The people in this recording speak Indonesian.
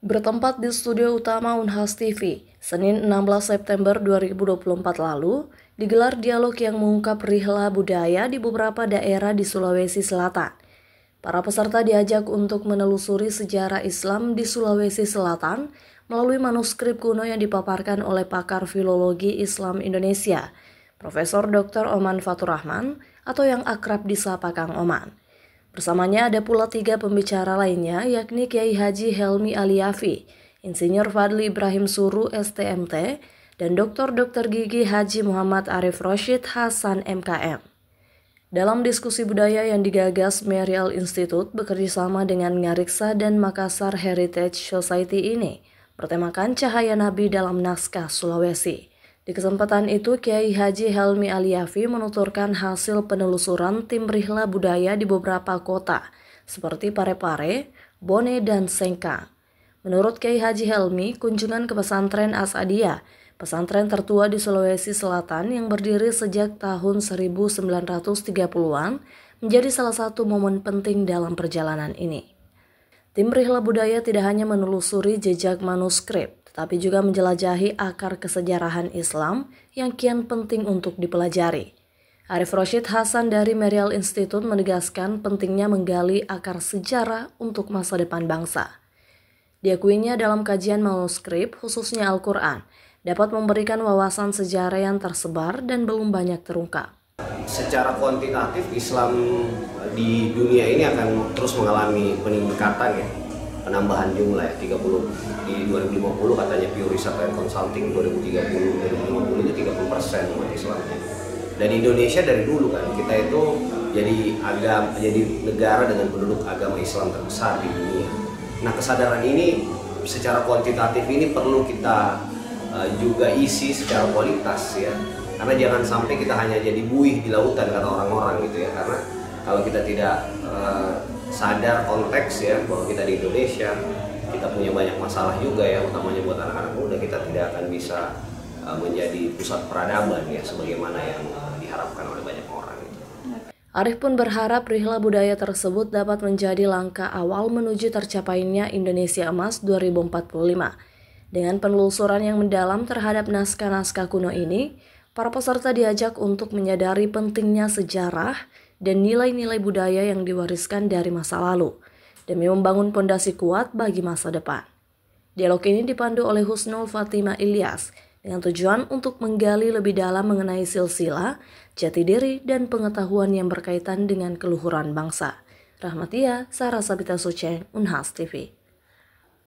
Bertempat di studio utama Unhas TV, Senin 16 September 2024 lalu, digelar dialog yang mengungkap perihal budaya di beberapa daerah di Sulawesi Selatan. Para peserta diajak untuk menelusuri sejarah Islam di Sulawesi Selatan melalui manuskrip kuno yang dipaparkan oleh pakar filologi Islam Indonesia, Profesor Dr. Oman Faturrahman atau yang akrab disapa Kang Oman. Bersamanya ada pula 3 pembicara lainnya, yakni Kiai Haji Helmi Aliafi, Insinyur Fadli Ibrahim Suru STMT, dan Dr. Gigi Haji Muhammad Arif Roshid Hasan MKM. Dalam diskusi budaya yang digagas Merial Institute bekerjasama dengan Ngariksa dan Makassar Heritage Society ini, bertemakan Cahaya Nabi dalam Naskah Sulawesi. Di kesempatan itu, Kiai Haji Helmi Aliafi menuturkan hasil penelusuran tim rihla budaya di beberapa kota, seperti Parepare, Bone, dan Sengkang. Menurut Kiai Haji Helmi, kunjungan ke pesantren Asadiyah, pesantren tertua di Sulawesi Selatan yang berdiri sejak tahun 1930-an, menjadi salah satu momen penting dalam perjalanan ini. Tim rihla budaya tidak hanya menelusuri jejak manuskrip, tetapi juga menjelajahi akar kesejarahan Islam yang kian penting untuk dipelajari. Arif Roshid Hasan dari Merial Institute menegaskan pentingnya menggali akar sejarah untuk masa depan bangsa. Diakuinya dalam kajian manuskrip, khususnya Al-Quran, dapat memberikan wawasan sejarah yang tersebar dan belum banyak terungkap. Secara kuantitatif, Islam di dunia ini akan terus mengalami peningkatan ya. Penambahan jumlah ya, 30 di 2050 katanya Pew Research and Consulting 2050 itu 30% umat Islamnya. Dan Indonesia dari dulu kan kita itu jadi negara dengan penduduk agama Islam terbesar di dunia. Nah, kesadaran ini secara kuantitatif ini perlu kita juga isi secara kualitas ya. Karena jangan sampai kita hanya jadi buih di lautan kata orang-orang gitu ya. Karena kalau kita tidak sadar konteks ya bahwa kita di Indonesia, kita punya banyak masalah juga ya, utamanya buat anak-anak muda, kita tidak akan bisa menjadi pusat peradaban ya sebagaimana yang diharapkan oleh banyak orang. Arif pun berharap rihla budaya tersebut dapat menjadi langkah awal menuju tercapainya Indonesia Emas 2045. Dengan penelusuran yang mendalam terhadap naskah-naskah kuno ini, para peserta diajak untuk menyadari pentingnya sejarah dan nilai-nilai budaya yang diwariskan dari masa lalu, demi membangun pondasi kuat bagi masa depan. Dialog ini dipandu oleh Husnul Fatimah Ilyas, dengan tujuan untuk menggali lebih dalam mengenai silsilah, jati diri, dan pengetahuan yang berkaitan dengan keluhuran bangsa. Rahmatia, Sarah Sabita Suceng, Unhas TV.